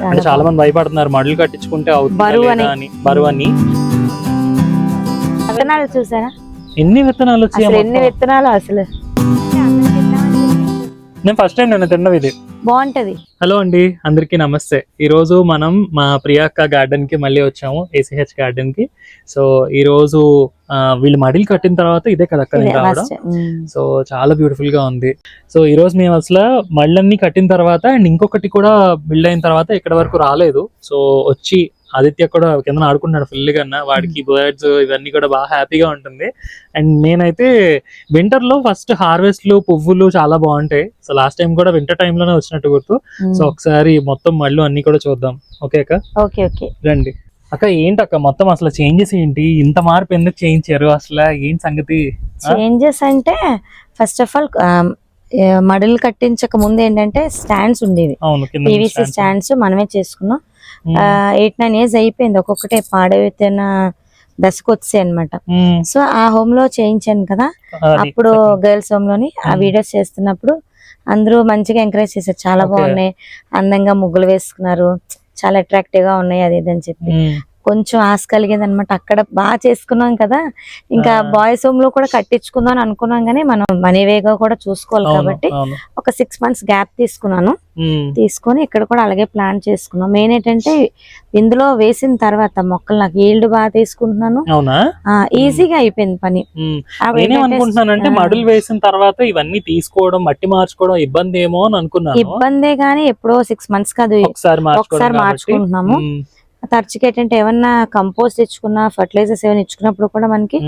అంటే చాలా మంది భయపడుతున్నారు మడులు కట్టించుకుంటే బరువు అని. విత్తనాలు చూసారా ఎన్ని విత్తనాలు వచ్చాయి? ఎన్ని విత్తనాలు అసలు. నేను ఫస్ట్ టైం నేను తిన్నవి ఇది బాగుంటది. హలో అండి, అందరికీ నమస్తే. ఈ రోజు మనం మా ప్రియాక్క గార్డెన్ కి మళ్ళీ వచ్చాము, ACH గార్డెన్ కి. సో ఈ రోజు వీళ్ళు మడిలు కట్టిన తర్వాత ఇదే కదా అక్కడ రావడం. సో చాలా బ్యూటిఫుల్ గా ఉంది. సో ఈ రోజు మేము అసలు మళ్ళీ కట్టిన తర్వాత అండ్ ఇంకొకటి కూడా బిల్డ్ అయిన తర్వాత ఇక్కడ వరకు రాలేదు. సో వచ్చి ఆదిత్య కూడా కింద ఆడుకుంటున్నాడు ఫుల్ గా. వాడికి బర్డ్స్ ఇవన్నీ కూడా బాగా హ్యాపీగా ఉంటుంది. అండ్ నేనైతే వింటర్ లో ఫస్ట్ హార్వెస్ట్లు పువ్వులు చాలా బాగుంటాయి. సో లాస్ట్ టైం కూడా వింటర్ టైమ్ లోనే వచ్చినట్టు గుర్తు. సో ఒకసారి మొత్తం మళ్ళీ అన్ని కూడా చూద్దాం. ఓకే అక్క? ఓకే ఓకే రండి అక్క. ఏంటి అక్క మొత్తం అసలు చేంజెస్ ఏంటి? ఇంత మార్పు ఎందుకు చేయించారు అసలు? ఏంటి సంగతి? చేంజెస్ అంటే ఫస్ట్ ఆఫ్ ఆల్ మడులు కట్టించక ముందు ఏంటంటే స్టాండ్స్ ఉండేవి, PVC స్టాండ్స్ మనమే చేసుకున్నాం. 8-9 years అయిపోయింది, ఒక్కొక్కటే పాడైపోయిన దశకు వచ్చాయి అనమాట. సో ఆ హోమ్ లో చేయించాను కదా, అప్పుడు గర్ల్స్ హోమ్ లోని ఆ వీడియోస్ చేస్తున్నప్పుడు అందరూ మంచిగా ఎంకరేజ్ చేశారు. చాలా బాగున్నాయి, అందంగా ముగ్గులు వేసుకున్నారు, చాలా అట్రాక్టివ్ గా ఉన్నాయి అది ఇదని చెప్పి కొంచెం ఆశ కలిగేది అనమాట. అక్కడ బాగా చేసుకున్నాం కదా, ఇంకా బాయ్స్ హోమ్ లో కూడా కట్టించుకుందాం అని అనుకున్నాం, కానీ మనం మనీ వేగా కూడా చూసుకోవాలి కాబట్టి ఒక 6 months గ్యాప్ తీసుకున్నాను. తీసుకొని ఇక్కడ కూడా అలాగే ప్లాన్ చేసుకున్నాం. మెయిన్ ఏంటంటే ఇందులో వేసిన తర్వాత మొక్కలు నాకు ఈల్డ్ బాగా తీసుకుంటున్నాను, ఈజీగా అయిపోయింది పని. అంటే మడులు వేసిన తర్వాత ఇవన్నీ తీసుకోవడం మట్టి మార్చుకోవడం ఇబ్బంది ఏమో అని అనుకున్నాను. ఇబ్బందే గానీ ఎప్పుడో 6 months కాదు, ఒకసారి మార్చుకుంటున్నాము. తరచుగా ఏంటంటే ఏమన్నా కంపోస్ట్ ఇచ్చుకున్నా, ఫర్టిలైజర్స్ ఏమైనా ఇచ్చుకున్నప్పుడు కూడా మనకి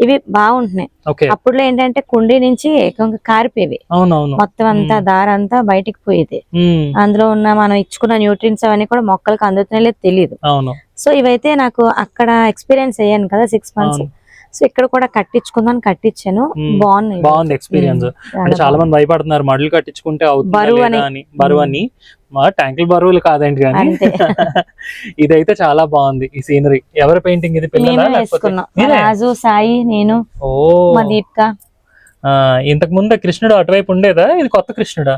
ఇవి బాగుంటున్నాయి. అప్పుడులో ఏంటంటే కుండీ నుంచి కారిపోయేవి, మొత్తం అంతా దారంతా బయటికి పోయేది. అందులో ఉన్న మనం ఇచ్చుకున్న న్యూట్రియన్స్ అవన్నీ కూడా మొక్కలకు అందుతున్నాయో లేదు తెలియదు. సో ఇవైతే నాకు అక్కడ ఎక్స్పీరియన్స్ అయ్యాను కదా 6 months. సో ఇక్కడ కూడా కట్టించుకుందాం, కట్టించాను. బాగుంది ఎక్స్పీరియన్స్. అంటే చాలా మంది భయపడుతున్నారు మడులు కట్టించుకుంటే బరువు అని. మా ట్యాంకులు బరువులు కాదండి, కానీ ఇదైతే చాలా బాగుంది. ఈ సీనరీ ఎవరి పెయింటింగ్ ఇది? రాజు, సాయి, నేను, మా దీపిక. ఇంతకు ముందు కృష్ణుడు అటువైపు ఉండేదా? ఇది కొత్త కృష్ణుడా?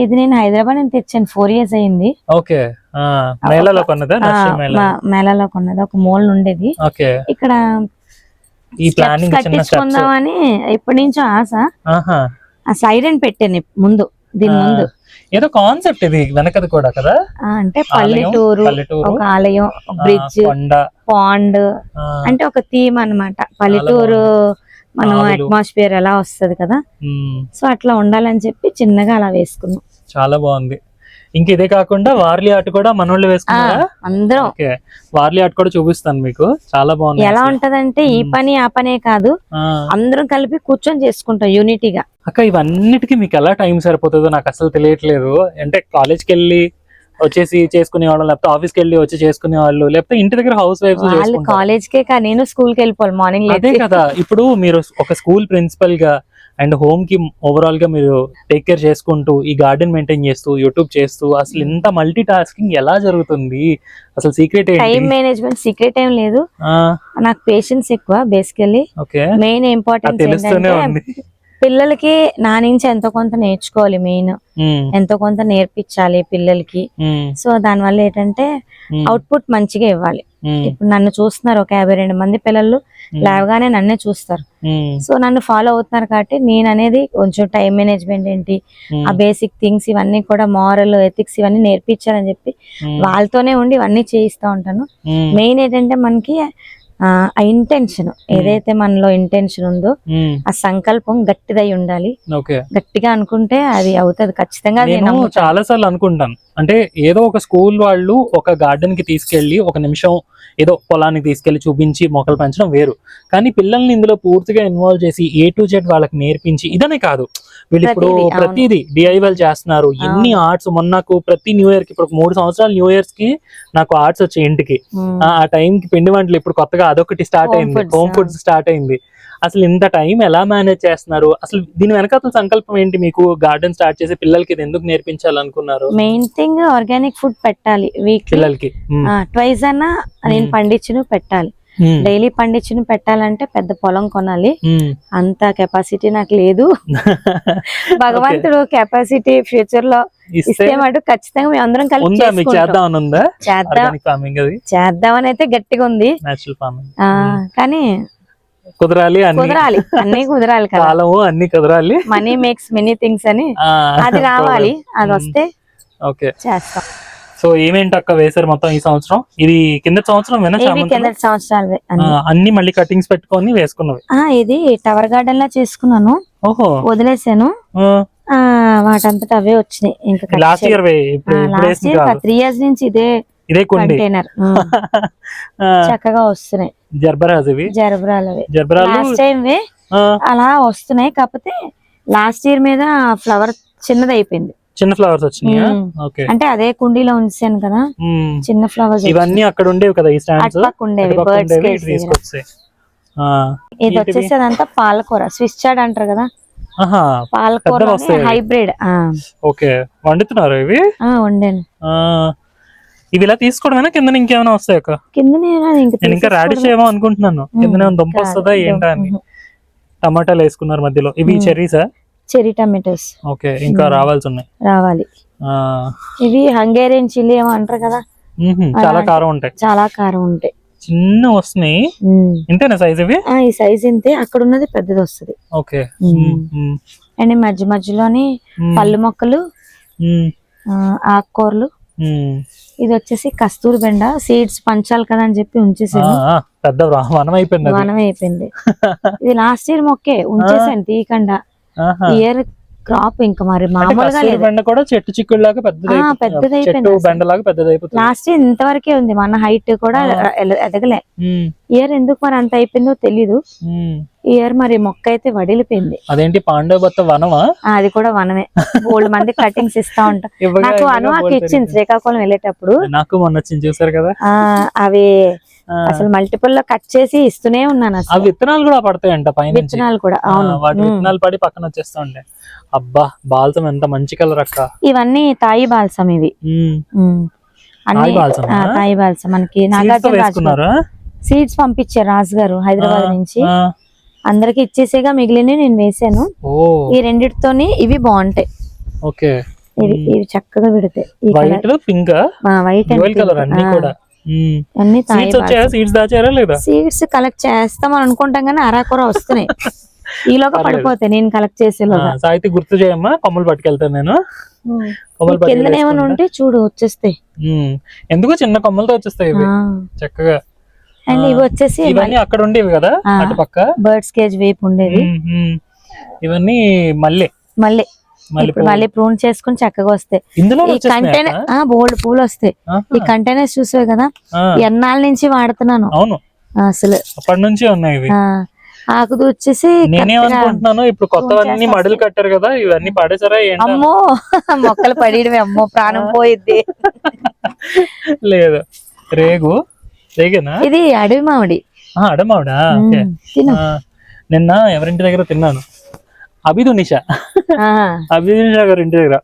ఇది నేను హైదరాబాద్ నుంచి తెచ్చాను, 4 years అయింది. ఓకే, మేళలో కొన్నదా? మేళలో కొన్నదా, ఒక మూల ఉండేది. ఇక్కడ ఈ ప్లానింగ్ కట్టించుకుందామని ఎప్పటి నుంచో ఆశ. ఆ సైరన్ పెట్టాను ముందు, దీని ముందు ఏదో కాన్సెప్ట్ ఇది వెనకది కూడా కదా. అంటే పల్లెటూరు, ఒక ఆలయం, బ్రిడ్జ్, పాండ్, అంటే ఒక థీమ్ అన్నమాట. పల్లెటూరు మనం అట్మాస్ఫియర్ ఎలా వస్తది కదా, సో అట్లా ఉండాలని చెప్పి చిన్నగా అలా వేసుకున్నాం. చాలా బాగుంది. ఇంక ఇదే కాకుండా వార్లీ ఆర్ట్ కూడా మనోళ్ళు వేసుకున్నారా? అందరం. వార్లీ ఆర్ట్ కూడా చూపిస్తాను మీకు, చాలా బాగుంది. ఎలా ఉంటదంటే ఈ పని ఆ పనే కాదు, అందరం కలిపి కూర్చొని చేసుకుంటాం యూనిటీగా. అక్క ఇవన్నిటికీ మీకు ఎలా టైం సరిపోతుందో నాకు అసలు తెలియట్లేదు. అంటే కాలేజ్కి వెళ్ళి వచ్చేసి చేసుకునే వాళ్ళు, లేకపోతే ఆఫీస్కి వెళ్ళి వచ్చి చేసుకునే వాళ్ళు, లేకపోతే ఇంటి దగ్గర హౌస్ వైఫ్స్. కాలేజ్ కే కానీ నేను స్కూల్ కి వెళ్ళిపోవాలి మార్నింగ్. అదే కదా, ఇప్పుడు మీరు ఒక స్కూల్ ప్రిన్సిపల్ గా అండ్ హోమ్ కి ఓవరాల్ గా మీరు టేక్ కేర్ చేసుకుంటూ, ఈ గార్డెన్ మెయింటైన్ చేస్తూ, యూట్యూబ్ చేస్తూ, అసలు ఇంత మల్టీ టాస్కింగ్ ఎలా జరుగుతుంది? అసలు సీక్రెట్ ఏంటి? టైం మేనేజ్మెంట్ సీక్రెట్ ఏం లేదు, నాకు పేషెన్స్ ఎక్కువ బేసికల్లీ. మెయిన్ ఇంపార్టెంట్ ఏంటంటే పిల్లలకి నా నుంచి ఎంతో కొంత నేర్చుకోవాలి, మెయిన్ ఎంతో కొంత నేర్పించాలి పిల్లలకి. సో దాని వల్ల ఏంటంటే అవుట్పుట్ మంచిగా ఇవ్వాలి. ఇప్పుడు నన్ను చూస్తున్నారు ఒక 52 మంది పిల్లలు, లేవగానే నన్నే చూస్తారు. సో నన్ను ఫాలో అవుతున్నారు కాబట్టి నేను అనేది కొంచెం టైం మేనేజ్మెంట్ ఏంటి, ఆ బేసిక్ థింగ్స్ ఇవన్నీ కూడా, మారల్ ఎథిక్స్ ఇవన్నీ నేర్పించాలని చెప్పి వాళ్ళతోనే ఉండి ఇవన్నీ చేయిస్తూ ఉంటాను. మెయిన్ ఏంటంటే మనకి ఆ ఇంటెన్షన్, ఏదైతే మనలో ఇంటెన్షన్ ఉందో ఆ సంకల్పం గట్టిదై ఉండాలి. గట్టిగా అనుకుంటే అది అవుతుంది ఖచ్చితంగా. నేను చాలా సార్లు అనుకుంటాను, అంటే ఏదో ఒక స్కూల్ వాళ్ళు ఒక గార్డెన్ కి తీసుకెళ్లి ఒక నిమిషం ఏదో పొలానికి తీసుకెళ్లి చూపించి మొక్కలు పెంచడం వేరు, కానీ పిల్లల్ని ఇందులో పూర్తిగా ఇన్వాల్వ్ చేసి A to Z వాళ్ళకి నేర్పించి, ఇదనే కాదు వీళ్ళు ఇప్పుడు ప్రతిదీ DIY చేస్తున్నారు. ఎన్ని ఆర్ట్స్, మొన్నకు ప్రతి న్యూ ఇయర్ కి, ఇప్పుడు 3 సంవత్సరాలు న్యూ ఇయర్స్ కి నాకు ఆర్ట్స్ వచ్చాయి ఇంటికి. ఆ టైం కి పిండి వంటలు, ఇప్పుడు కొత్తగా అదొకటి స్టార్ట్ అయింది, హోమ్ ఫుడ్స్ స్టార్ట్ అయింది. అసలు ఇంత టైం ఎలా మేనేజ్ చేస్తున్నారు? అసలు దీని వెనకాల సంకల్పం ఏంటి? మీకు గార్డెన్ స్టార్ట్ చేసి పిల్లలకి ఇది ఎందుకు నేర్పించాలనుకున్నారు? మెయిన్ థింగ్ ఆర్గానిక్ ఫుడ్ పెట్టాలి, పిల్లలకి ట్వైస్ అన్నా నేను పండించిన పెట్టాలి. డైలీ పండించుని పెట్టాలంటే పెద్ద పొలం కొనాలి, అంత కెపాసిటీ నాకు లేదు. భగవంతుడు కెపాసిటీ ఫ్యూచర్ లో ఇస్తే మాట ఖచ్చితంగా మేము అందరం కలిసి చేద్దామని అయితే గట్టిగా ఉంది. కానీ కుదరాలి, అన్ని కుదరాలి కదా, అన్ని కుదరాలి. మనీ మేక్స్ మెనీ థింగ్స్ అని అది రావాలి, అది వస్తే చేస్తాం. సో ఏమేంటి అక్క వేసారు మొత్తం ఈ సంవత్సరం? ఇది కింద సంవత్సరం కింద సంవత్సరాలు అన్ని మళ్ళీ కటింగ్స్ పెట్టుకొని వేసుకున్నవి. ఇది టవర్ గార్డెన్ లా చేసుకున్నాను, వదిలేసాను, వాటంతటా అవే వచ్చినాయి. ఇంకా లాస్ట్ ఇయర్ 3 years నుంచి ఇదే కంటైనర్ చక్కగా వస్తున్నాయి. జర్బరాలు లాస్ట్ టైం అలా వస్తున్నాయి, కాకపోతే లాస్ట్ ఇయర్ మీద ఫ్లవర్ చిన్నది అయిపోయింది. చిన్న ఫ్లవర్స్ వచ్చినాయా? అంటే అదే కుండీలో ఉంచాను కదా, చిన్న ఫ్లవర్స్. ఇవన్నీ అక్కడ ఉండేవి కదా, ఈ స్టాండ్స్ ఉండేవి. ఇది వచ్చేసి అదంతా పాలకూర, స్విస్ చార్డ్ అంటారు కదా, పాలకూర హైబ్రిడ్. ఓకే, వండుతున్నారు ఇవి? వండాను. ఇవి ఇలా తీసుకోవడమేనా, కింద ఇంకేమైనా వస్తాయి? కింద నేను ఇంకా రాడిష్ ఏమో అనుకుంటున్నాను, కింద దుంప వస్తుందా ఏంటా అని. టమాటాలు వేసుకున్నారు మధ్యలో, ఇవి చెర్రీసా? Cherry tomatoes. ఓకే, ఇంకా రావాలి. ఇవి హంగేరియన్ చిల్లీ ఏమో అంటారు కదా, చాలా కారం ఉంటాయి. చిన్న వస్తున్నాయి. ఇంతేనా సైజ్ ఇవి? ఈ సైజ్ ఇంతే, అక్కడ ఉన్నది పెద్దది వస్తుంది. ఓకే. అండ్ మధ్య మధ్యలోని పళ్ళు మొక్కలు, ఆకుకూరలు. ఇది వచ్చేసి కస్తూరి బెండ, సీడ్స్ పంచాలి కదా అని చెప్పి ఉంచేసాను. పెద్ద వనం అయిపోయింది. ఇది లాస్ట్ ఇయర్ మొక్కే ఉంచేసాను తీయకుండా. ఇయర్ క్రాప్ ఇంకా మరి మామూలుగా చెట్టు చిక్కుడులాగా పెద్దదైపోయింది. లాస్ట్ ఇయర్ ఇంతవరకే ఉంది, మన హైట్ కూడా ఎదగలే. ఇయర్ ఎందుకు మరి అంత అయిపోయిందో తెలీదు. ఇయర్ మరి మొక్క అయితే వడిలిపోయింది. అదేంటి పాండవ వనమా? అది కూడా వనమే. బోల్డ్ మంది కటింగ్స్ ఇస్తా ఉంటా. నాకు అనువాకి ఇచ్చింది శ్రీకాకుళం వెళ్ళేటప్పుడు. నాకు మొన్న చూసారు కదా, అవి అసలు మల్టిపుల్ లో కట్ చేసి ఇస్తూనే ఉన్నాను. ఆ విత్తనాలు కూడా పడతాయంట పైన, విత్తనాలు కూడా. అవును, వాటి విత్తనాలు పడి పక్కన వచ్చేస్తా ఉండే. అబ్బా, బాల్సం ఎంత మంచి కలర్ అక్క. ఇవన్నీ తాయి బాల్సం. ఇవి తాయి బాల్సం. మనకి నాగార్జున సీడ్స్ పంపించారు రాజు గారు హైదరాబాద్ నుంచి, అందరికి ఇచ్చేసేగా మిగిలిన నేను వేసాను. ఈ రెండిటితోని ఇవి బాగుంటాయి. ఓకే, ఇవి చక్కగా పెడతాయి. వైట్ సీడ్స్ కలెక్ట్ చేస్తామని అనుకుంటాం కానీ అరాకొర వస్తున్నాయి, ఈలోగా పడిపోతాయి. నేను కలెక్ట్ చేసేలోగా. గుర్తు చేయమ్మా, కొమ్మలు పట్టుకెళ్తాను నేను. కింద ఏమైనా ఉంటే చూడు వచ్చేస్తాయి. ఎందుకు చిన్న కొమ్మలతో వచ్చేస్తాయి చక్కగా. అండ్ ఇవి వచ్చేసి అక్కడ ఉండేవి కదా అటు పక్క, బర్డ్స్ కేజ్ వైపు ఉండేవి. ఇవన్నీ మళ్ళీ ప్రూన్ చేసుకుని చక్కగా వస్తాయి. ఈ కంటైనర్ బోల్డ్ పూలు వస్తాయి. ఈ కంటైనర్స్ చూసావు కదా, ఎన్నాళ్ళ నుంచి వాడుతున్నాను అసలు, అప్పటి నుంచి ఉన్నాయి. ఆకుదు వచ్చేసి నేనేమనుకుంటున్నాను, ఇప్పుడు కొత్తవన్నీ మడులు కట్టారు కదా, ఇవన్నీ పడేసారా? అమ్మో, మొక్కలు పడేయడమే, అమ్మో ప్రాణం పోయిద్ది. లేదు, రేగేనా ఇది? అడవి మామిడి. అడవి మామిడా? నిన్న ఎవరింటి దగ్గర తిన్నాను, అభిదునిషా గారి ఇంటి దగ్గర.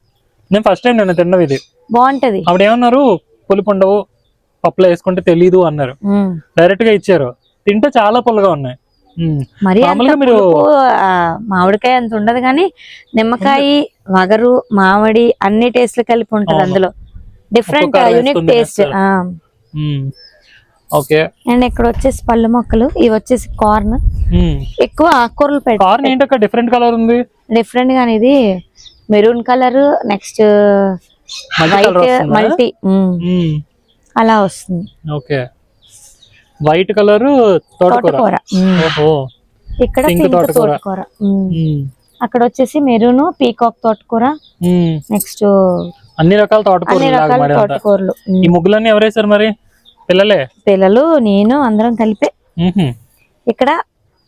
నేను ఫస్ట్ టైం నిన్న తిన్నవి. ఇది బాగుంటది. అప్పుడు ఏమన్నారు, పులుపు ఉండవు, పప్పులో వేసుకుంటే తెలీదు అన్నారు. డైరెక్ట్ గా ఇచ్చారు, తింటే చాలా పుల్లగా ఉన్నాయి. మామిడికాయ అంత ఉండదు కానీ నిమ్మకాయ, వగరు, మామిడి అన్ని టేస్ట్లు కలిపి ఉంటది అందులో. Different unique taste. Okay. And ఇక్కడ వచ్చేసి పళ్ళు మొక్కలు, ఇవి వచ్చేసి కార్న్. ఎక్కువ ఆకుకూరలు పెట్టారు. డిఫరెంట్ కలర్ ఉంది. డిఫరెంట్ గానీ ఇది maroon colour, next white multi అలా వస్తుంది. ఓకే, వైట్ కలర్ తోటకూర. ఇక్కడ తోటకూర. అక్కడ వచ్చేసి మెరూన్, పీకాక్ తోటకూర, నెక్స్ట్ అన్ని రకాల తోటకూరలు. ఈ ముగ్గులన్నీ ఎవరేసారు మరి? పిల్లలు, నేను అందరం కలిపే. ఇక్కడ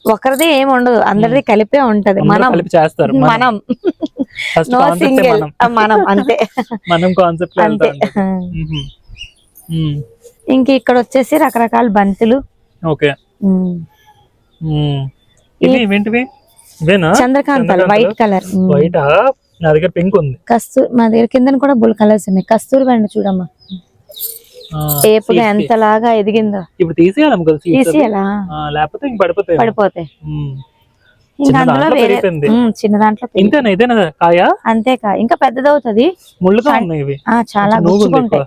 ఒకరిది ఏమి ఉండదు, అందరిది కలిపే ఉంటది. మనం చేస్తారు, మనం సింగిల్, మనం అంతే. అంతే. ఇంక ఇక్కడ వచ్చేసి రకరకాల బంతులు. ఓకే. చంద్రకాంతాలు వైట్ కలర్. నా దగ్గర పింక్ ఉంది. మా దగ్గర కింద కూడా బుల్ కలర్స్ ఉన్నాయి. కస్తూరి బెండ చూడమ్మా, ఏపుగా ఎంతలాగా ఎదిగిందో. ఇప్పుడు తీసేయాలి కదా, తీసేయాలా లేకపోతే ఇంక పడిపోతాయి. ఇంకా అందులో వేరే చిన్న దాంట్లో ఇంతేనా, ఇదేనా కాయ? అంతే ఇంకా పెద్దదవుతుంది. ముళ్ళుగా ఉన్నాయి ఇవి, చాలా గుచ్చుకుంటాయి.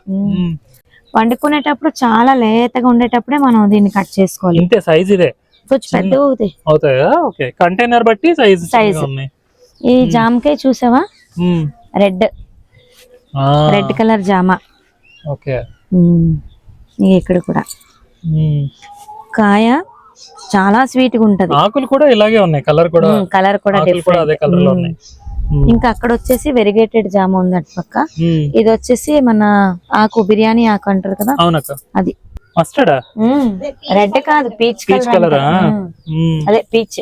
వండుకునేటప్పుడు చాలా లేతగా ఉండేటప్పుడే మనం దీన్ని కట్ చేసుకోవాలి. ఇంతే సైజ్ ఇదే, కొంచెం పెద్ద అవుతాయా? ఓకే, కంటైనర్ బట్టి సైజ్ ఉన్నాయి. ఈ జామకాయ చూసావా, రెడ్ కలర్ జామ. ఓకే, ఇక్కడ కూడా కాయ చాలా స్వీట్ గా ఉంటది. ఆకులు కూడా ఇలాగే ఉన్నాయి, కలర్ కూడా అదే కలర్ లో ఉన్నాయి. ఇంకా అక్కడ వచ్చేసి వెరిగేటెడ్ జామ ఉంది అటు పక్క. ఇది వచ్చేసి మన ఆకు, బిర్యానీ ఆకు అంటారు కదా, అది. మస్టర్డ్ రెడ్ కాదు, పీచ్ కలర్. అదే పీచ్.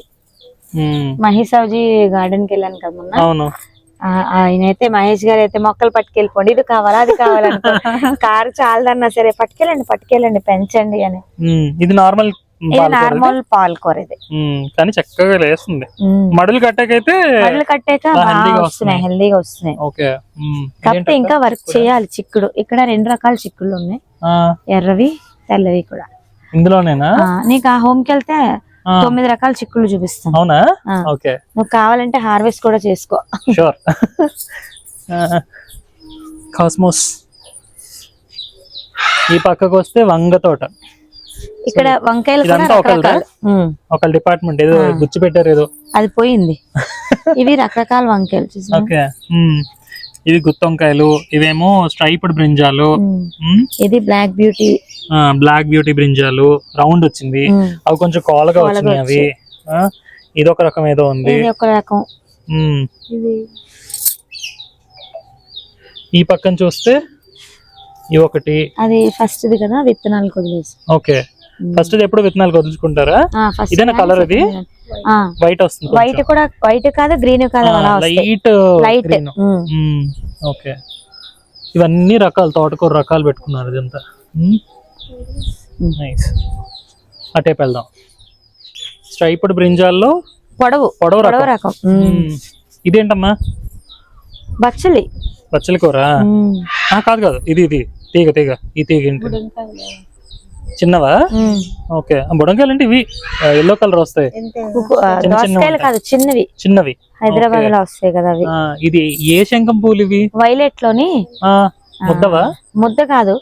మహేషావుజీ గార్డెన్ కి వెళ్ళాను కదా మొన్న. ఆయన అయితే, మహేష్ గారు అయితే మొక్కలు పట్టుకెళ్ళిపోండి, ఇది కావాలా అది కావాలనుకో, కారు చాలదన్నా సరే పట్టుకెళ్ళండి పెంచండి అని. ఇది నార్మల్ పాలకూర ఇది, కానీ చక్కగా లేస్తుంది. మడులు కట్టాక హెల్దీగా వస్తున్నాయి. కాకపోతే ఇంకా వర్క్ చేయాలి. చిక్కుడు ఇక్కడ 2 రకాల చిక్కుళ్ళు ఉన్నాయి, ఎర్రవి తెల్లవి కూడా. ఇందులోనేనా? నీకు ఆ హోమ్ కి వెళ్తే 9 రకాల చిక్కుళ్ళు చూపిస్తాను. అవునా? ఓకే, నువ్వు కావాలంటే హార్వెస్ట్ కూడా చేసుకో. షూర్. కాస్మోస్. ఈ పక్కకు వస్తే వంగ తోట. ఇక్కడ వంకాయలు ఒక డిపార్ట్మెంట్ ఏదో గుచ్చి పెట్టారు, ఏదో అది పోయింది. ఇవి రకరకాల వంకాయలు. ఓకే, ఇవి గుత్తి వంకాయలు, ఇవేమో స్ట్రైప్డ్ బ్రింజాలు. ఇది బ్లాక్ బ్యూటీ బ్రింజాలు, రౌండ్ వచ్చింది. అవి కొంచెం కోలగా వచ్చినాయి అవి. ఇది ఒక రకం ఏదో ఉంది. ఈ పక్కన చూస్తే ఇవి ఒకటి. అది ఫస్ట్ కదా, విత్తనాలు వదిలేసి. ఓకే, ఫస్ట్ ఎప్పుడు విత్తనాలు వదులుకుంటారా? ఇదేనా కలర్? అది వైట్ వస్తుంది. వైట్ కాదు, గ్రీన్ కాదు, లైట్. ఓకే, ఇవన్నీ రకాలు, తోటకూర రకాలు పెట్టుకున్నారు. ఇదంతా నైస్. అటే వెళ్దాం. స్ట్రైప్డ్ బ్రింజాల్లో పొడవు రకం. ఇదేంటమ్మా? బచ్చలి కూర కాదు, ఇది తీగ. ఈ తీగ ఏంటి? చిన్నవా? ఓకే, బుడంకాయలు అంటే ఇవి ఎల్లో కలర్ వస్తాయి, చిన్నవి. హైదరాబాద్ లో వస్తాయి కదా అవి. ఇది ఏ శంఖం పూలు ఇవి? వైలెట్ లోని ముద్దవా? ముద్ద కాదు,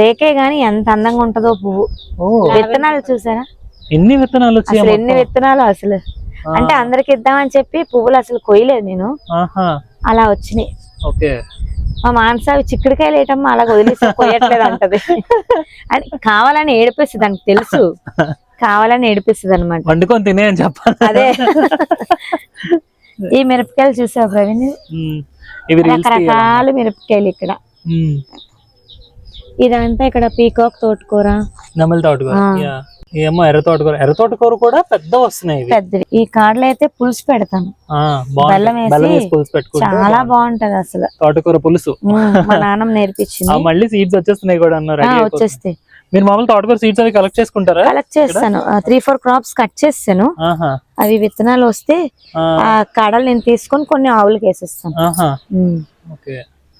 రేకే గాని ఎంత అందంగా ఉంటదో పువ్వు. విత్తనాలు చూసారా? ఎన్ని విత్తనాలు వచ్చాయి? ఎన్ని విత్తనాలు అసలు. అంటే అందరికి ఇద్దామని చెప్పి పువ్వులు అసలు కొయ్యలేదు నేను, అలా వచ్చినాయి. ఓకే, మా మానసావి చిక్కుడుకాయలు ఏటమ్మా అలా వదిలేసి కొయ్యట్లేదు అంటది. అది కావాలని ఏడిపిస్తుంది, దానికి తెలుసు, కావాలని ఏడిపిస్తుంది అనమాట. వండుకొని తినే అని చెప్పాలి. అదే. ఈ మిరపకాయలు చూసావు ప్రవీణ్? రకరకాల మిరపకాయలు ఇక్కడ. ఇదంతా ఇక్కడ పీకాక్ తోటకూర, నెమలి తోటకూర, ఏమో ఎర్ర తోటకూర కూడా పెద్ద వస్తున్నాయి. పెద్దవి. ఈ కాడలు అయితే పులుసు పెడతాను, బెల్లం వేసి, చాలా బాగుంటది అసలు. తోటకూర పులుసు మా నాన్నమ్మ నేర్పించింది. మళ్ళీ సీడ్స్ వచ్చేస్తున్నాయి కూడా అన్నారు. వచ్చేస్తాయి. మీరు మామూలు తోటకూర సీడ్స్ అవి కలెక్ట్ చేసుకుంటారా? కలెక్ట్ చేస్తాను. 3-4 క్రాప్స్ కట్ చేస్తాను. అవి విత్తనాలు వస్తే ఆ కాడలు నేను తీసుకొని కొన్ని ఆవులకి వేసేస్తాను.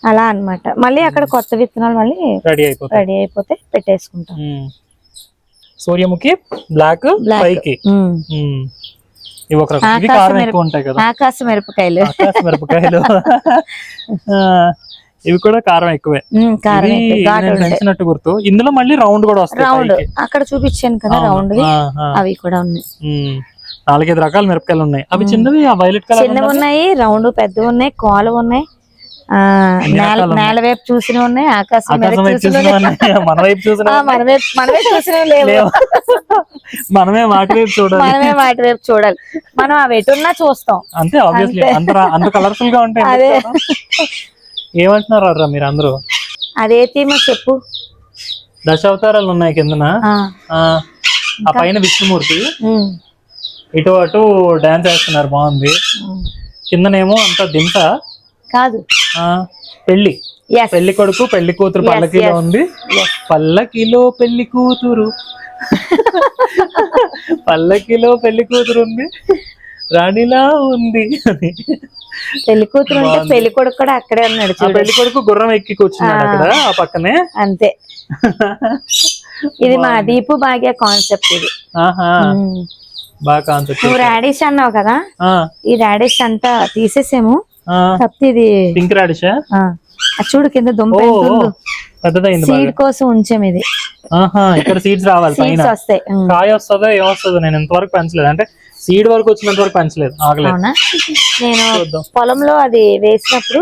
అలా అన్నమాట. మళ్ళీ అక్కడ కొత్త విత్తనాలు మళ్ళీ రెడీ అయిపోతే పెట్టేసుకుంటాం. సూర్యముఖి బ్లాక్ పైకి. ఇవి ఒక రకం. ఇవి కారం ఎక్కువ ఉంటాయి కదా, ఆకాశ మిరపకాయలు. ఇవి కూడా కారం ఎక్కువే. పెంచినట్టు గుర్తు. ఇందులో మళ్ళీ రౌండ్ కూడా వస్తాయి. రౌండ్ అక్కడ చూపించాను కదా, రౌండ్ అవి కూడా ఉన్నాయి. 4-5 రకాల మిరపకాయలు ఉన్నాయి. అవి చిన్నవి, వైలెట్ కలర్ చిన్నవి ఉన్నాయి, రౌండ్ పెద్దవి ఉన్నాయి, కోలు ఉన్నాయి, నేల వైపు చూసినవి ఉన్నాయి, ఆకాశం మన వైపు చూసినవి లేవు. మనమే వాటి వైపు చూడాలి. మనం అవి ఎటున్నా చూస్తాం అంతే. ఆబ్వియస్లీ అంత కలర్ఫుల్ గా ఉంటాయి. అదే. ఏమంటున్నారు మీరు అందరూ? అదే తీమో చెప్పు. దశావతారాలు ఉన్నాయి కిందన. ఆ పైన విష్ణుమూర్తి, ఇటు అటు డాన్స్ వేస్తున్నారు, బాగుంది. కిందనేమో అంత దింత కాదు, పెళ్లి కొడుకు పెళ్లి కూతురు పల్లకిలో ఉంది. పల్లకిలో పెళ్లి కూతురు, పల్లకిలో పెళ్లి కూతురు ఉంది, రాణిలా ఉంది. పెళ్లి కూతురు ఉంటే పెళ్లి కొడుకు కూడా అక్కడే ఉన్నాడు చూడు. పెళ్లి కొడుకు గుర్రం ఎక్కి కూర్చున్నాడు అక్కడ ఆ పక్కనే. అంతే. ఇది మా దీపు భాగ్య కాన్సెప్ట్ ఇది. బాగా కాన్సెప్ట్. నువ్వు రాడిష్ అన్నావు కదా, ఈ రాడిష్ అంతా తీసేసాము. తప్పి ఇది పింక్ రాడిష్. చూడు కింద దుంప పెద్దదైంది. సీడ్ కోసం ఉంచాం ఇది. ఇక్కడ సీడ్స్ రావాలి, సీడ్స్ వస్తాయి. కాయ వస్తుందో ఏమొస్తుందో నేను ఇంతవరకు పెంచలేదు, అంటే సీడ్ వరకు వచ్చినంత వరకు పెంచలేదు. అవునా, నేను పొలంలో అది వేసినప్పుడు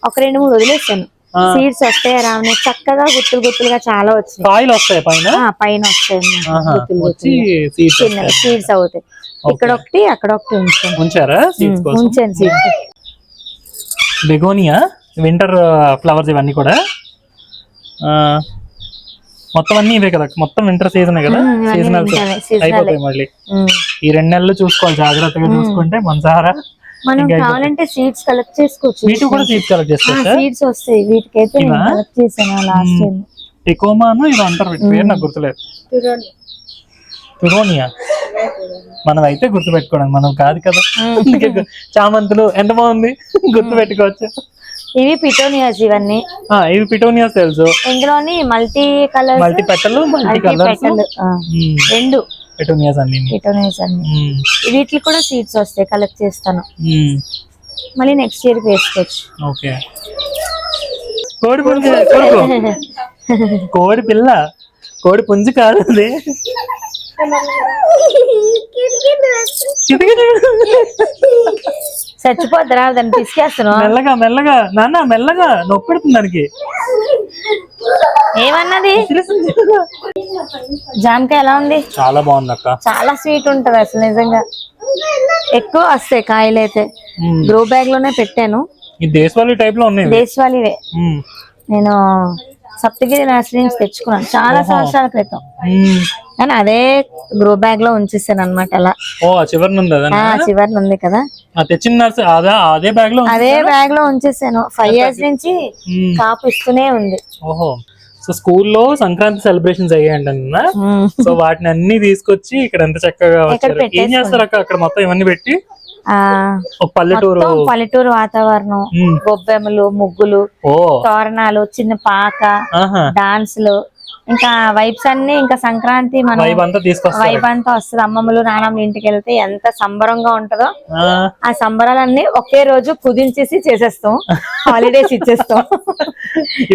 ఒక 2-3 వదిలేసాను. సీడ్స్ వస్తాయి రావని చక్కగా గుత్తులు గుత్తులుగా చాలా వచ్చాయి. కాయలు వస్తాయి పైన పైన వస్తాయి, సీడ్స్ అవుతాయి. ఇక్కడ ఒకటి అక్కడ ఒకటి ఉంచారా? ఉంచాను సీడ్స్. బెగోనియా వింటర్ ఫ్లవర్స్ ఇవన్నీ కూడా మొత్తం అన్ని ఇవే కదా, మొత్తం వింటర్ సీజన్ కదా, సీజనల్ అయిపోతాయి. మళ్ళీ ఈ 2 నెలలు చూసుకోవాలి, జాగ్రత్తగా చూసుకుంటే మనసారా. మనం కావాలంటే సీడ్స్ కలెక్ట్ చేసుకోవచ్చు. వీటికి కూడా సీడ్స్ కలెక్ట్ చేసుకోవచ్చు. సీడ్స్ వస్తాయి వీటికైతే నేను కలెక్ట్ చేశాను లాస్ట్ టైం. టికోమాను ఇది అంటారు, వీటి పేరు నాకు గుర్తులేదు. టురోనియా మనం అయితే గుర్తు పెట్టుకోవడం, మనం కాదు కదా. చామంతులు ఎంత బాగుంది, గుర్తు పెట్టుకోవచ్చు. ఇవి పిటోనియాస్, ఇవన్నీ ఇవి పిటోనియాస్ తెలుసు. ఇందులోని multi colour, multi petal, multi colours, 2 పిటోనియాస్ అన్ని. వీటికి కూడా సీడ్స్ వస్తాయి, కలెక్ట్ చేస్తాను. మళ్ళీ నెక్స్ట్ ఇయర్ వేసుకోవచ్చు. ఓకే. కోడి పుంజు కోడి పిల్ల, కోడి పుంజు కాదు అది. చచ్చిపోద్దా దాన్ని తీసుకేస్తున్నావు. మెల్లగా మెల్లగా నాన్న, మెల్లగా నొప్పి పెడుతుంది దానికి. ఏమన్నది? జామకాయ ఎలా ఉంది? చాలా బాగుంది అక్క, చాలా స్వీట్ ఉంటది అసలు. నిజంగా ఎక్కువ వస్తాయి కాయలు అయితే. గ్రో బ్యాగ్ లోనే పెట్టాను. ఈ దేశవాళీ టైప్ లో ఉన్నాయి. దేశవాళీవే. నేను సప్తగిరి నర్సరీ నుంచి తెచ్చుకున్నాను చాలా సంవత్సరాల క్రితం, కానీ అదే గ్రో బ్యాగ్ లో ఉంచేసాను అనమాట. అలా చివరి ఉంది కదా, అదే బ్యాగ్ లో ఉంచేసాను. 5 years నుంచి కాపు ఇస్తూనే ఉంది. ఓహో. సో స్కూల్లో సంక్రాంతి సెలబ్రేషన్స్ అయ్యాయండి అన్న. సో వాటిని అన్ని తీసుకొచ్చి ఇక్కడ ఎంత చక్కగా ఏం చేస్తారు అక్క అక్కడ మొత్తం ఇవన్నీ పెట్టి? పల్లెటూరు వాతావరణం, గొబ్బెమ్మలు, ముగ్గులు, తోరణాలు, చిన్న పాక, డాన్సులు, ఇంకా వైబ్స్ అన్ని. ఇంకా సంక్రాంతి మన వైబ్ అంతా వస్తుంది. అమ్మమ్మలు నానమ్మలు ఇంటికి వెళ్తే ఎంత సంబరంగా ఉంటదో, ఆ సంబరాలన్నీ ఒకే రోజు కుదించేసి చేసేస్తాం, హాలిడేస్ ఇచ్చేస్తాం.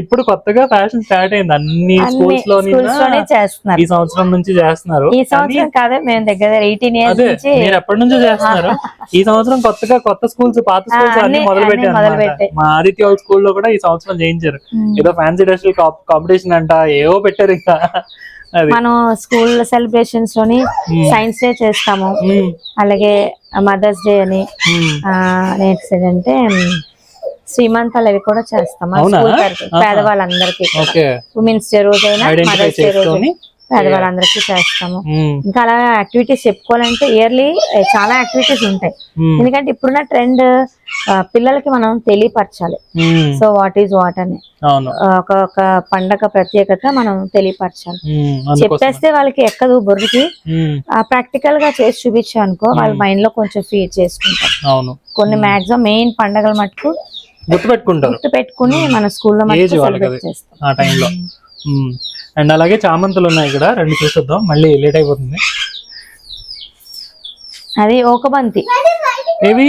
ఇప్పుడు కొత్తగా ఫ్యాషన్ స్టార్ట్ అయింది, అన్ని స్కూల్స్ లోనే చేస్తున్నారు. ఈ సంవత్సరం నుంచి చేస్తున్నారు. ఈ సంవత్సరం కాదే, మేము దగ్గర 18 years నుంచి. మీరు ఎప్పటి నుంచో చేస్తున్నారు. ఈ సంవత్సరం కొత్తగా కొత్త స్కూల్స్, పాత స్కూల్స్ అన్ని మొదలు పెట్టారు. మా ఆదిత్య స్కూల్ లో కూడా ఈ సంవత్సరం చేయించారు. ఏదో ఫ్యాన్సీ డ్రెస్సులు కాంపిటీషన్ అంట, ఏవో పెట్టారు. ఇంకా మనం స్కూల్ సెలబ్రేషన్స్ లోని సైన్స్ డే చేస్తాము, అలాగే మదర్స్ డే అని, నెక్స్ట్ ఏంటంటే శ్రీమంతాలు అవి కూడా చేస్తాము పేదవాళ్ళందరికీ. ఉమెన్స్ డే రోజైనా మదర్స్ డే రోజు పేదవాళ్ళందరికీ చేస్తాము. ఇంకా అలా యాక్టివిటీస్ చెప్పుకోవాలంటే ఇయర్లీ చాలా యాక్టివిటీస్ ఉంటాయి. ఎందుకంటే ఇప్పుడున్న ట్రెండ్ పిల్లలకి మనం తెలియపరచాలి. సో వాట్ ఈజ్ వాట్ అని ఒక పండగ ప్రత్యేకత మనం తెలియపరచాలి. చెప్పేస్తే వాళ్ళకి ఎక్కదు బుర్రకి. ప్రాక్టికల్ గా చేసి చూపించాం అనుకో, వాళ్ళ మైండ్ లో కొంచెం ఫీడ్ చేసుకుంటారు. కొన్ని మాక్సిమం మెయిన్ పండగల మటుకు గుర్తుపెట్టుకుని మన స్కూల్లో చేస్తాం. అండ్ అలాగే చామంతులు ఉన్నాయి ఇక్కడ, 2 చూసొద్దాం, మళ్ళీ లేట్ అయిపోతుంది. అది ఓకబంతి. ఏవి?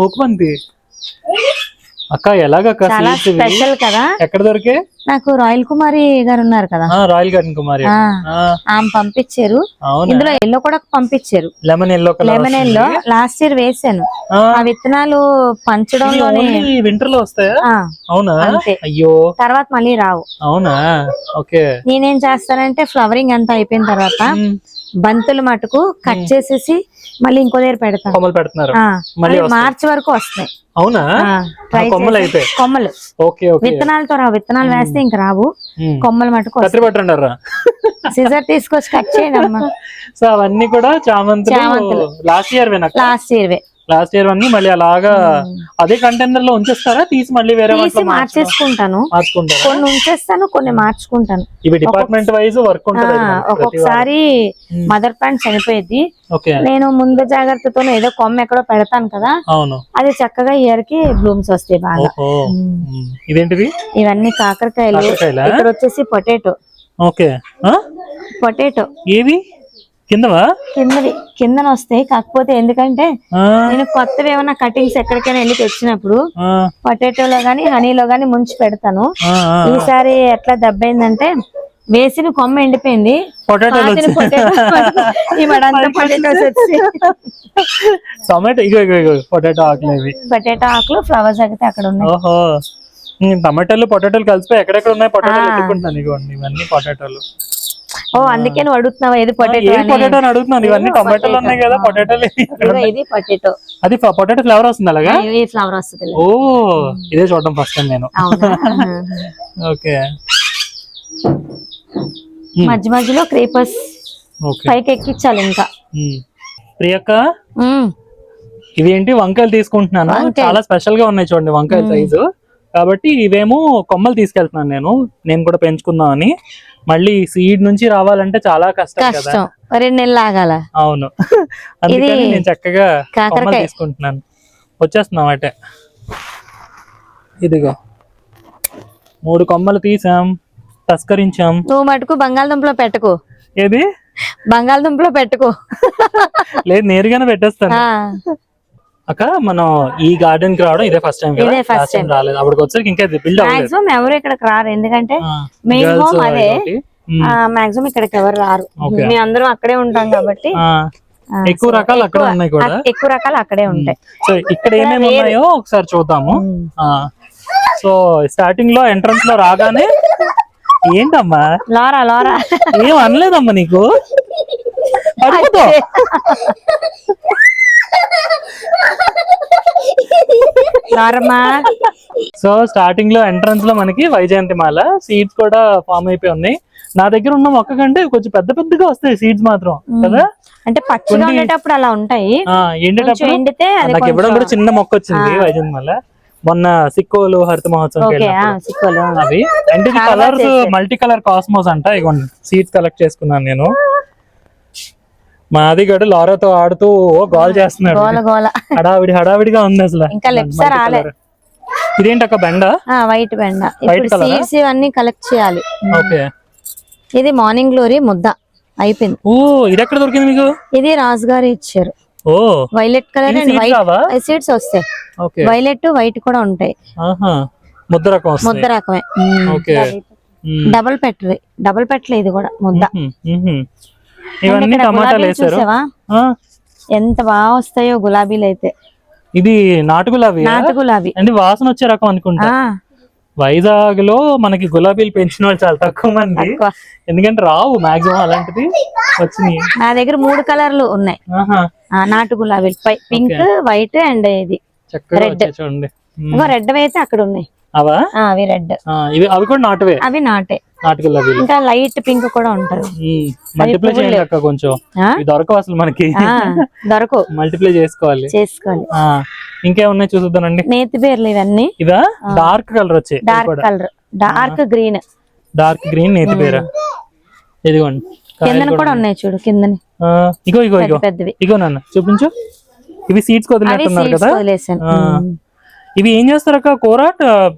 ఓకబంతి అక్క, ఎలాగక్క? చాలా స్పెషల్ కదా. ఎక్కడ దొరికే? నాకు రాయల్ కుమారి గారు ఉన్నారు కదా, రాయల్ గార్డెన్ కుమారి, ఆమె పంపించారు. ఇందులో ఎల్లో కూడా పంపించారు, లెమన్ ఎల్లో. లాస్ట్ ఇయర్ వేసాను. ఆ విత్తనాలు పంచడంలో వింటర్ లో వస్తాయా? అవునా? అయ్యో, తర్వాత మళ్ళీ రావు. అవునా? ఓకే. నేనేం చేస్తానంటే ఫ్లవరింగ్ అంతా అయిపోయిన తర్వాత బంతులు మటుకు కట్ చేసేసి మళ్ళీ ఇంకో దగ్గర పెడతాను. కొమ్మలు పెడుతున్నారు, మార్చి వరకు వస్తాయి. అవునా? కొమ్మలు అయితే కొమ్మలు విత్తనాలతో రావు. విత్తనాలు వేస్తే ఇంక రావు, కొమ్మలు మటుకు సిజర్ తీసుకొచ్చి కట్ చేయండి అమ్మా. సో అవన్నీ కూడా చామంతులు లాస్ట్ ఇయర్ లాస్ట్ ఇయర్ అన్ని మళ్ళీ అలాగా అదే కంటైనర్ లో ఉంచేస్తారా, తీసి మళ్ళీ వేరే తీసి మార్చేసుకుంటాను, మార్చుకుంటారా? కొన్ని ఉంచేస్తాను, కొన్ని మార్చుకుంటాను. ఇవి డిపార్ట్మెంట్ వైజ్ వర్క్ ఉంటుంది. ఒక్కొక్కసారి మదర్ ప్లాంట్ చనిపోయేది, నేను ముందు జాగ్రత్తతో ఏదో కొమ్మ ఎక్కడో పెడతాను కదా, అవును, అది చక్కగా ఇయర్ కి బ్లూమ్స్ వస్తాయి బాగా. ఇదేంటివి? ఇవన్నీ కాకరకాయలు. ఇక్కడ వచ్చేసి పొటాటో. ఓకే, పొటాటో ఏవి కిందవా? కిందన వస్తాయి. కాకపోతే ఎందుకంటే నేను కొత్తవి ఏమైనా కటింగ్స్ ఎక్కడికైనా వెళ్ళి తెచ్చినప్పుడు పొటాటోలో గానీ హనీలో గానీ ముంచి పెడతాను. ఈసారి ఎట్లా దెబ్బైందంటే వేసిన కొమ్మ ఎండిపోయింది, పొటాటో ఆకులు ఫ్లవర్స్ అయితే అక్కడ ఉన్నాయి. టమాటాలు పొటాటోలు కలిసిపోయి ఎక్కడెక్కడ ఉన్నాయి పొటాటోలు ఎత్తుకుంటున్నాను. ఇవన్నీ పొటాటోలు. అందుకే నువ్వు అడుగుతున్నావు ఏది పొటాటో అని అడుగుతున్నాను. ఇవన్నీ టమాటాలు ఉన్నాయి కదా, పొటాటోలు. ఇది పొటాటో. అది పొటాటో ఫ్లేవర్ వస్తుంది అలాగా? ఫ్లవర్ వస్తుంది. ఓ, ఇదే చూడడం ఫస్ట్ టైం నేను. ఓకే, మధ్య మధ్యలో క్రీపర్స్ పైకి ఎక్కించాలి. ఇంకా ప్రియక్క, ఇవి ఏంటి వంకాయలు తీసుకుంటున్నాను. చాలా స్పెషల్ గా ఉన్నాయి చూడండి వంకాయ సైజు. కాబట్టి ఇవేమో కొమ్మలు తీసుకెళ్తున్నాను నేను కూడా పెంచుకుందాం అని. మళ్ళీ సీడ్ నుంచి రావాలంటే చాలా కష్టం కదా, 2 నెలలు ఆగాల. అవును, అందుకని నేను చక్కగా కొమ్మలు తీసుకుంటున్నాను. వచ్చేస్తున్నాం అంటే. ఇదిగో 3 కొమ్మలు తీసాం, తస్కరించాం. నువ్వు మటుకు బంగాళదుంపలో పెట్టుకో. ఏది? బంగాళదుంపలో పెట్టుకో. లేదు, నేరుగానే పెట్టేస్తాను. అక్క, మనం ఈ గార్డెన్ కి రావడం ఇదే ఫస్ట్ టైం కదా, ఫస్ట్ టైం రాలేదు. అప్పటికి వచ్చరికి ఇంకా బిల్డ్ అవ్వలేదు. మాక్సిమం ఎవరు ఇక్కడికి రారు, ఎందుకంటే మెయిన్ హోమ్ అదే. మాక్సిమం ఇక్కడికి ఎవరు రారు, మేము అందరం అక్కడే ఉంటాం కాబట్టి. ఎక్కువ రకాలు అక్కడే ఉన్నాయి కూడా, ఎక్కువ రకాలు అక్కడే ఉంటాయి. సో ఇక్కడ ఏమేమి ఉన్నాయో ఒకసారి చూద్దాము. సో స్టార్టింగ్ లో ఎంట్రన్స్ లో రాగానే ఏంటమ్మా లోరా ఏం అనలేదమ్మా నీకు? సో స్టార్టింగ్ లో ఎంట్రన్స్ లో మనకి వైజయంతి మాల సీడ్స్ కూడా ఫామ్ అయిపోయి ఉన్నాయి. నా దగ్గర ఉన్న మొక్క కంటే కొంచెం పెద్ద పెద్దగా వస్తాయి సీడ్స్ మాత్రం కదా, అంటే పచ్చిగా ఉండేటప్పుడు అలా ఉంటాయి. ఎండితే నాకు ఇవ్వడం కూడా చిన్న మొక్క వచ్చింది వైజయంతి మాల మొన్న సిక్కోలు హరిత మహోత్సవం. అవి అంటే కలర్స్ మల్టీ కలర్ కాస్మోస్ అంట. ఇగోండి సీడ్స్ కలెక్ట్ చేసుకున్నాను నేను. మాది గడు లారాతో ఆడుతూ గోల్ చేస్తున్నాడు, హడావిడిగా ఉంది అసలు. ఇదేంటి అక్క? బెండ, వైట్ బెండ. సీడ్స్ ఇవన్నీ కలెక్ట్ చేయాలి. ఇది మార్నింగ్ గ్లోరీ ముద్ద అయిపోయింది. ఓ, ఇది ఎక్కడ దొరికింది మీకు? ఇది రాజు గారు ఇచ్చారు. ఓ, violet colour and white seeds వస్తాయి. వైలెట్ వైట్ కూడా ఉంటాయి. ముద్ద రకమే. డబుల్ పెట్టలే ఇది కూడా ముద్ద. ఇవన్నీ టమాటాలు వేసారు. ఎంత బాగా వస్తాయో గులాబీలు అయితే. ఇది నాటు గులాబీ అంటే వాసన వచ్చే రకం అనుకుంటా. వైజాగ్ లో మనకి గులాబీలు పెంచిన వాళ్ళు చాలా తక్కువ మంది, ఎందుకంటే రావు మాక్సిమం అలాంటిది వచ్చినాయి. నా దగ్గర 3 కలర్లు ఉన్నాయి నాటు గులాబీలు, పింక్, వైట్ అండ్ ఇది రెడ్. చూడండి, రెడ్ అయితే అక్కడ ఉన్నాయి. అవి రెడ్, అవి కూడా నాటువే. అవి నాటు గులాబీ. ఇంకా లైట్ పింక్ కూడా ఉంటది. మల్టిప్లై చేయాలి అక్క, కొంచెం దొరకవు అసలు మనకి, దొరకవు, మల్టిప్లై చేసుకోవాలి. ఇంకేమున్నాయి చూద్దానండి. నేతి బీర్లు ఇవన్నీ. ఇవా డార్క్ కలర్ వచ్చాయి, డార్క్ గ్రీన్ నేతి బీర. ఇదిగోండి కింద కూడా ఉన్నాయి చూడు, కిందని. ఇగో నాన్న చూపించు. ఇవి సీడ్స్ వదిలేస్తున్నారు కదా. ఇవి ఏం చేస్తారు అక్క? కూర,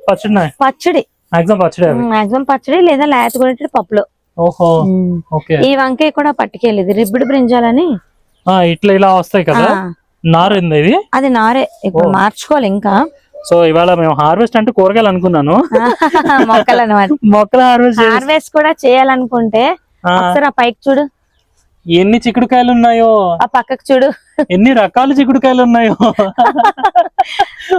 పచ్చడి మాక్సిమం పచ్చడి లేదా లేత కూడా పప్పులో. ఓహో, ఈ వంకాయ కూడా పట్టుకెళ్ళేది రిబ్బిడ్ బ్రింజాలని. ఇట్లా ఇలా వస్తాయి కదా, నారింది ఇది. అది నారే, ఇప్పుడు మార్చుకోవాలి ఇంకా. సో ఇవాళ మేము హార్వెస్ట్ అంటే కూరగాయలు అనుకున్నాను, మొక్కలు అనమాట. మొక్కలు హార్వెస్ట్ కూడా చేయాలనుకుంటే ఒకసారి ఆ పైకి చూడు, ఎన్ని చిక్కుడుకాయలు ఉన్నాయో. ఆ పక్కకు చూడు, ఎన్ని రకాల చిక్కుడుకాయలు ఉన్నాయో.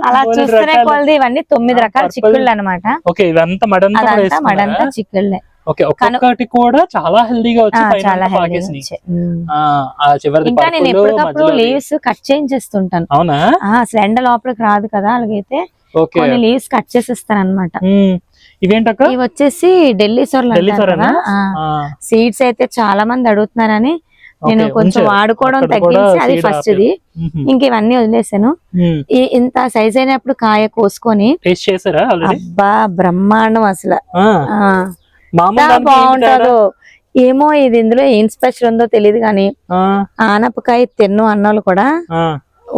అలా చూస్తేనే కొలది. ఇవన్నీ 9 రకాల చిక్కుళ్ళు అనమాట. ఓకే, ఇదంతా మడంతా చిక్కుళ్ళే. ఒక్కొక్కటి కూడా చాలా హెల్దీగా వచ్చి ఇంకా నేను ఎప్పటికప్పుడు లీవ్స్ కట్ చేయించేస్తుంటాను. అవునా? అసలు ఎండ లోపలికి రాదు కదా, అలాగైతే కొన్ని లీవ్స్ కట్ చేసేస్తాను అనమాట. ఇవేంటక్క? ఇవి వచ్చేసి ఢిల్లీ సొరలు. సీడ్స్ అయితే చాలా మంది అడుగుతున్నారని నేను కొంచెం వాడుకోవడం తగ్గించి అది ఫస్ట్ ది. ఇంక ఇవన్నీ వదిలేసాను. ఇంత సైజ్ అయినప్పుడు కాయ కోసుకొని టేస్ట్ చేసారా? అబ్బా బ్రహ్మాండం అసలు. బాగుంటుందో ఏమో, ఇది ఇందులో ఏం స్పెషల్ ఉందో తెలియదు కానీ ఆనపకాయ తిన్ను అన్నోళ్ళు కూడా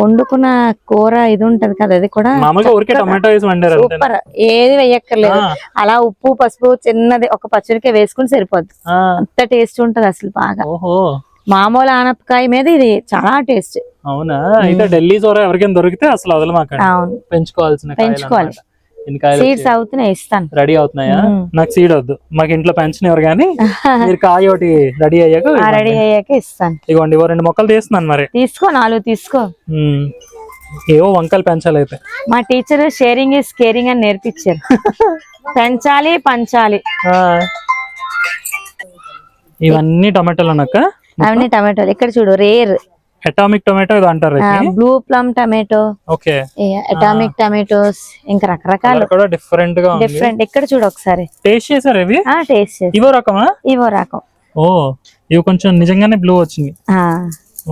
వండుకున్న కూర ఇది ఉంటది కదా, అది కూడా సూపర్. ఏది వేయక్కర్లేదు, అలా ఉప్పు పసుపు చిన్నది ఒక పచ్చడికే వేసుకుని సరిపోద్ది. అంత టేస్ట్ ఉంటది అసలు బాగా. మామూలు ఆనపకాయ మీద ఇది చాలా టేస్ట్. అవునా? అయితే ఢిల్లీ సోర ఎవరికైనా దొరికితే అసలు వదలమాకండి, పెంచుకోవాలి. సీడ్స్ అవుతున్నాయి, ఇస్తాను. రెడీ అవుతున్నాయా? నాకు సీడ్ వద్దు, మాకు ఇంట్లో పెంచినవారు కానీ మీరు కాయ ఒకటి రెడీ అయ్యాక ఇస్తాను. ఇవ్వండి, 2 మొక్కలు తీస్తున్నాను. మరి తీసుకో, 4 తీసుకో. ఏవో వంకాయలు పెంచాలి. అయితే మా టీచర్ షేరింగ్ ఇస్ కేరింగ్ అని నేర్పించారు. పెంచాలి, పంచాలి. ఇవన్నీ టమాటాలు అన్నాక అవన్నీ టమాటోలు. ఇక్కడ చూడు, రేర్ అటామిక్ టొమాటో ఇది అంటారు, blue plum tomato, atomic tomatoes, ఇంకా రకరకాలు డిఫరెంట్. ఇక్కడ చూడు ఒకసారి. టేస్ట్ చేసారు ఇవి? టేస్ట్ చేసి. ఇవో రకమా? ఇవో రకం. ఓ, ఇవి కొంచెం నిజంగానే బ్లూ వచ్చింది.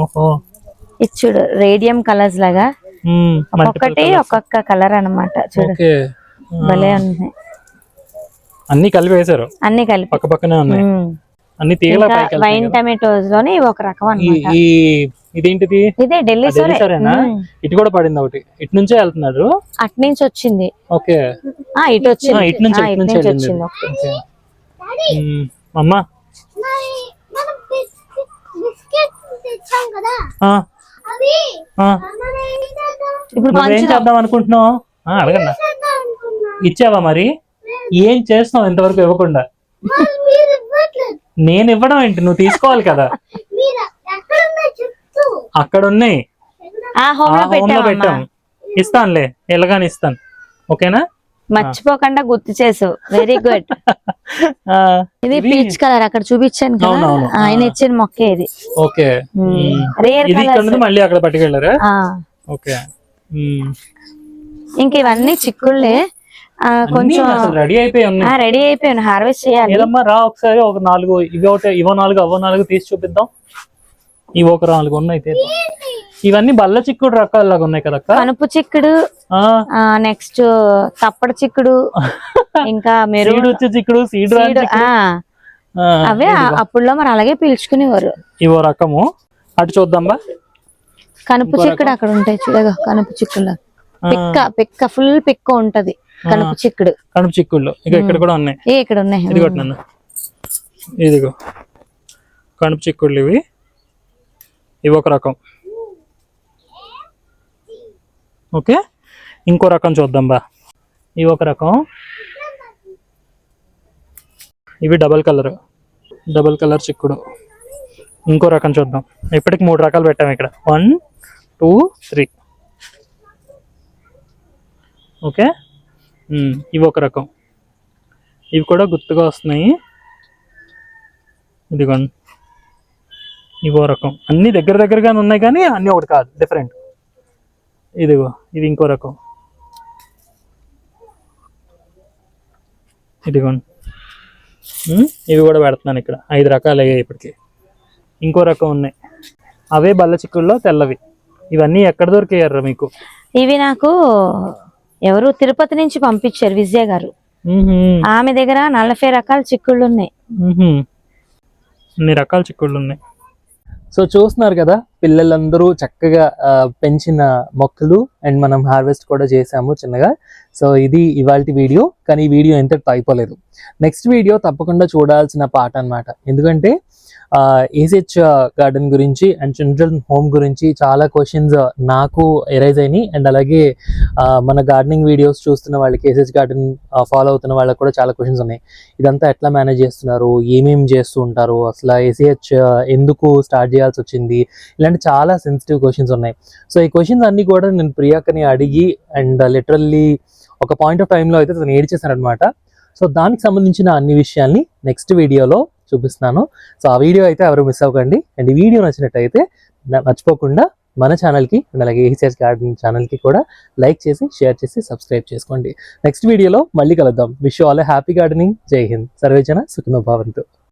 ఓహో, ఇది చూడు రేడియం కలర్స్ లాగా, ఒక్కొక్కటి ఒక్కొక్క కలర్ అన్నమాట. చూడు భలే ఉన్నాయి. అన్ని కలిపి వేసారు, అన్ని కలిపి పక్క పక్కనే ఉన్నాయి. అన్ని తీగల వైన్ టమాటోస్ లోని ఒక రకం అన్నమాట. ఇదేంటిది? ఇదే ఢిల్లీ సరేనా? ఇటు కూడా పడింది ఒకటి, ఇటు నుంచే వెళ్తున్నారు. అటు నుంచి వచ్చింది. ఓకే, ఇటు వచ్చింది. ఇటు నుంచి వచ్చింది. అమ్మా ఇప్పుడు ఏం చేద్దాం అనుకుంటున్నావు? అడగన్నా, ఇచ్చావా? మరి ఏం చేస్తున్నావు ఇంతవరకు ఇవ్వకుండా? నేను ఇవ్వడం ఏంటి, నువ్వు తీసుకోవాలి కదా. అక్కడ ఉన్నాయి, పెట్టాం. ఇస్తానులే, ఎలాగాని ఇస్తాను. ఓకేనా? మర్చిపోకుండా గుర్తు చేసు. Very good. ఇది పీచ్ కలర్ అక్కడ చూపించాను కదా, ఆయన ఇచ్చిన మొక్కే ఇది. ఓకే, మళ్ళీ అక్కడ పట్టుకెళ్ళారా? ఓకే. ఇంక ఇవన్నీ చిక్కుళ్ళే. కొంచెం రెడీ అయిపోయాను, హార్వెస్ట్ చేయాలి. రా ఒకసారి, ఒక 4 ఇవో 4 అవో 4 తీసి చూపిద్దాం. ఇవి ఒక 4 ఉన్నాయి. ఇవన్నీ బల్ల చిక్కుడు రకాల్లాగా ఉన్నాయి కదా. కనుపు చిక్కుడు, నెక్స్ట్ తప్పడు చిక్కుడు, ఇంకా మెరుగు చిక్కుడు, సీడ్ అవే అప్పుడులో మరి అలాగే పీల్చుకునేవారు. ఇవో రకము. అటు చూద్దాం బా. కనుపు చిక్కుడు అక్కడ ఉంటాయి చూడగా, కనుపు చిక్కుడు పిక్క ఫుల్ పిక్క ఉంటది. కనుపు చిక్కుళ్ళు ఇక్కడ కూడా ఉన్నాయి. ఇక్కడ ఉన్నాయి. ఇదిగో కనుపు చిక్కుళ్ళు. ఇవి ఒక రకం. ఓకే, ఇంకో రకం చూద్దాం బా. ఇవి ఒక రకం. ఇవి డబల్ కలర్ చిక్కుడు. ఇంకో రకం చూద్దాం. ఇప్పటికి 3 రకాలు పెట్టాము ఇక్కడ. 1 2 3. ఓకే, ఇవి ఒక రకం. ఇవి కూడా గుర్తుగా వస్తున్నాయి. ఇదిగోండి, ఇవో రకం. అన్ని దగ్గరగానే ఉన్నాయి కానీ అన్ని ఒకటి కాదు, డిఫరెంట్. ఇదిగో, ఇది ఇంకో రకం. ఇదిగోండి, ఇవి కూడా పెడుతున్నాను ఇక్కడ. 5 రకాలు అయ్యాయి ఇప్పటికి. ఇంకో రకం ఉన్నాయి, అవే బల్ల చిక్కుల్లో తెల్లవి. ఇవన్నీ ఎక్కడ దొరికాయారా మీకు? ఇవి నాకు ఎవరు తిరుపతి నుంచి పంపించారు, విజయ గారు. ఆమె దగ్గర 40 రకాల చిక్కుళ్ళు ఉన్నాయి. అన్ని రకాల చిక్కుళ్ళు ఉన్నాయి. సో చూస్తున్నారు కదా, పిల్లలందరూ చక్కగా పెంచిన మొక్కలు అండ్ మనం హార్వెస్ట్ కూడా చేసాము చిన్నగా. సో ఇది ఇవాల్టి వీడియో. కానీ ఈ వీడియో ఎంతటితో అయిపోలేదు. నెక్స్ట్ వీడియో తప్పకుండా చూడాల్సిన పాట అన్నమాట. ఎందుకంటే ఏసీహెచ్ గార్డెన్ గురించి అండ్ చిల్డ్రన్ హోమ్ గురించి చాలా క్వశ్చన్స్ నాకు ఎరైజ్ అయినాయి. అండ్ అలాగే మన గార్డెనింగ్ వీడియోస్ చూస్తున్న వాళ్ళకి, ఏసీహెచ్ గార్డెన్ ఫాలో అవుతున్న వాళ్ళకి కూడా చాలా క్వశ్చన్స్ ఉన్నాయి. ఇదంతా ఎట్లా మేనేజ్ చేస్తున్నారు, ఏమేమి చేస్తూ ఉంటారు, అసలు ఏసీహెచ్ ఎందుకు స్టార్ట్ చేయాల్సి వచ్చింది, ఇలాంటి చాలా సెన్సిటివ్ క్వశ్చన్స్ ఉన్నాయి. సో ఈ క్వశ్చన్స్ అన్ని కూడా నేను ప్రియాకని అడిగి అండ్ లిటరల్లీ ఒక పాయింట్ ఆఫ్ టైంలో అయితే తను ఏడ్చేశారనమాట. సో దానికి సంబంధించిన అన్ని విషయాల్ని నెక్స్ట్ వీడియోలో చూపిస్తున్నాను. సో ఆ వీడియో అయితే ఎవరు మిస్ అవ్వకండి. అండ్ ఈ వీడియో నచ్చినట్టయితే మర్చిపోకుండా మన ఛానల్కి అండ్ అలాగే ఏసీహెచ్ గార్డెన్ ఛానల్కి కూడా లైక్ చేసి, షేర్ చేసి, సబ్స్క్రైబ్ చేసుకోండి. నెక్స్ట్ వీడియోలో మళ్ళీ కలుద్దాం. Wish you all A happy gardening. జై హింద్. సర్వేజన సుఖినో భవంతు.